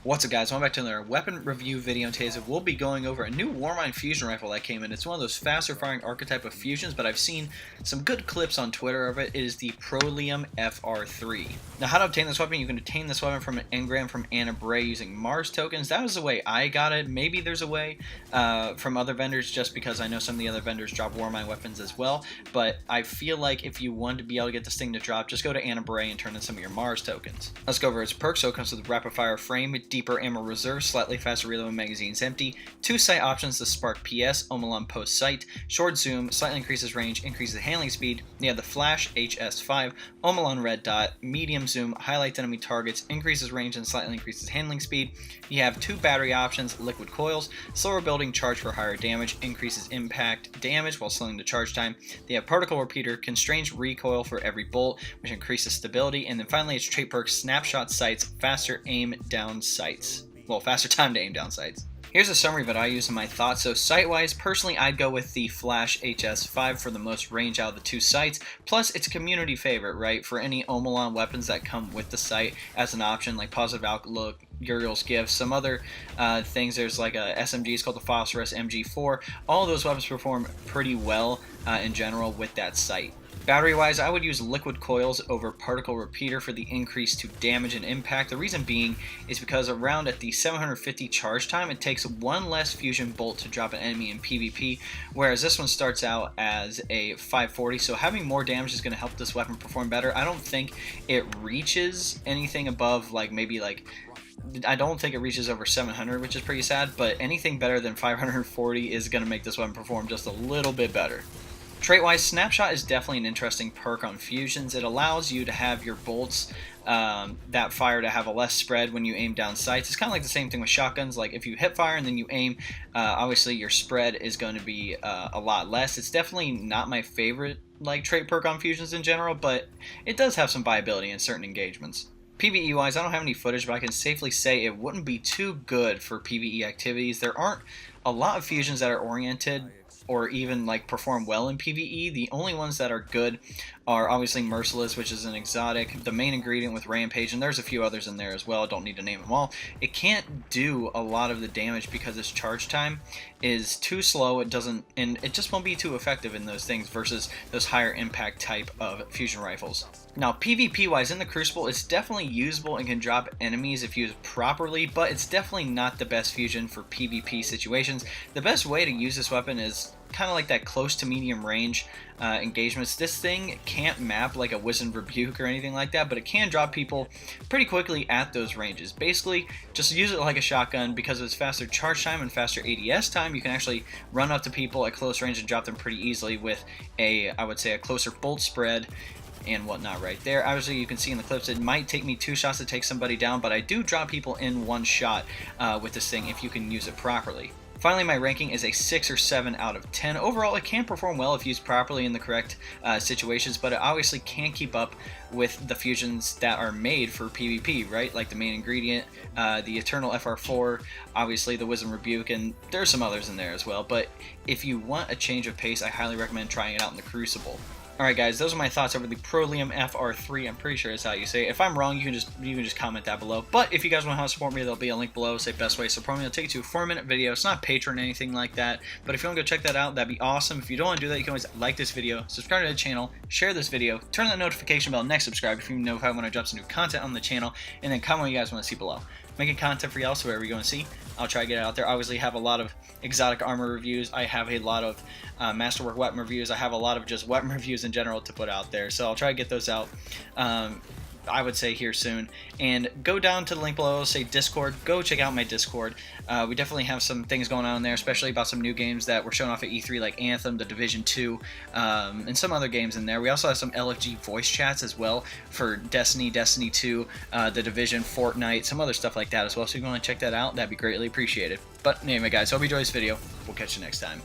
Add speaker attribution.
Speaker 1: What's up, guys? Welcome back to another weapon review video. Today we'll be going over a new Warmind Fusion Rifle that came in. It's one of those faster firing archetype of fusions, but I've seen some good clips on Twitter of it. It is the Proelium FR3. Now, how to obtain this weapon? You can obtain this weapon from an engram from Anna Bray using Mars tokens. That was the way I got it. Maybe there's a way from other vendors, just because I know some of the other vendors drop Warmind weapons as well. But I feel like if you want to be able to get this thing to drop, just go to Anna Bray and turn in some of your Mars tokens. Let's go over its perks. So it comes with a rapid fire frame, deeper ammo reserve, slightly faster reload when magazine's empty, 2 sight options, the Spark PS, Omolon post sight, short zoom, slightly increases range, increases handling speed. You have the Flash HS5, Omolon red dot, medium zoom, highlights enemy targets, increases range and slightly increases handling speed. You have 2 battery options, liquid coils, slower building, charge for higher damage, increases impact damage while slowing the charge time. They have particle repeater, constrained recoil for every bolt, which increases stability, and then finally its trait perk, snapshot sights, faster aim down sights. Well, faster time to aim down sights. Here's a summary that I use in my thoughts. So sight-wise, personally, I'd go with the Flash HS5 for the most range out of the 2 sights. Plus, it's a community favorite, right? For any Omolon weapons that come with the sight as an option, like Positive Outlook, Uriel's Gift, some other things. There's like a SMG, it's called the Phosphorus MG4. All of those weapons perform pretty well in general with that sight. Battery-wise, I would use liquid coils over particle repeater for the increase to damage and impact. The reason being is because around at the 750 charge time, it takes 1 less fusion bolt to drop an enemy in PvP, whereas this one starts out as a 540, so having more damage is going to help this weapon perform better. I don't think it reaches anything above I don't think it reaches over 700, which is pretty sad, but anything better than 540 is going to make this weapon perform just a little bit better. Trait-wise, Snapshot is definitely an interesting perk on fusions. It allows you to have your bolts that fire to have a less spread when you aim down sights. It's kind of like the same thing with shotguns. Like if you hip fire and then you aim, obviously your spread is going to be a lot less. It's definitely not my favorite trait perk on fusions in general, but it does have some viability in certain engagements. PvE wise, I don't have any footage, but I can safely say it wouldn't be too good for PvE activities. There aren't a lot of fusions that are oriented or even perform well in PvE. The only ones that are good are obviously Merciless, which is an exotic, the main ingredient with Rampage, and there's a few others in there as well. I don't need to name them all. It can't do a lot of the damage because its charge time is too slow. It just won't be too effective in those things versus those higher impact type of fusion rifles. Now, PvP wise, in the Crucible, it's definitely usable and can drop enemies if used properly, but it's definitely not the best fusion for PvP situations. The best way to use this weapon is kind of like that close to medium range engagements. This thing can't map like a Wizened Rebuke or anything like that, but it can drop people pretty quickly at those ranges. Basically, just use it like a shotgun. Because of its faster charge time and faster ADS time, you can actually run up to people at close range and drop them pretty easily with I would say a closer bolt spread and whatnot right there. Obviously, you can see in the clips it might take me 2 shots to take somebody down, but I do drop people in 1 shot with this thing if you can use it properly. Finally, my ranking is a 6 or 7 out of 10. Overall, it can perform well if used properly in the correct situations, but it obviously can't keep up with the fusions that are made for PvP, right? Like the main ingredient, the Eternal FR4, obviously the Wizened Rebuke, and there's some others in there as well. But if you want a change of pace, I highly recommend trying it out in the Crucible. Alright guys, those are my thoughts over the Proelium FR3. I'm pretty sure that's how you say it. If I'm wrong, you can just comment that below. But if you guys want to help support me, there'll be a link below. Say best way to support me. I'll take you to a 4-minute video. It's not Patreon or anything like that. But if you want to go check that out, that'd be awesome. If you don't want to do that, you can always like this video, subscribe to the channel, share this video, turn that notification bell, next subscribe if you know if I want to drop some new content on the channel, and then comment what you guys want to see below. Making content for y'all, so wherever you want to see, I'll try to get it out there. I obviously have a lot of exotic armor reviews. I have a lot of masterwork weapon reviews. I have a lot of just weapon reviews in general to put out there. So I'll try to get those out, I would say, here soon. And go down to the link below, say Discord. Go check out my Discord. We definitely have some things going on there, especially about some new games that were shown off at E3, like Anthem, The Division 2, and some other games in there. We also have some LFG voice chats as well for Destiny, Destiny 2, The Division, Fortnite, some other stuff like that as well. So if you want to check that out, that'd be greatly appreciated. But anyway, guys, hope you enjoyed this video. We'll catch you next time.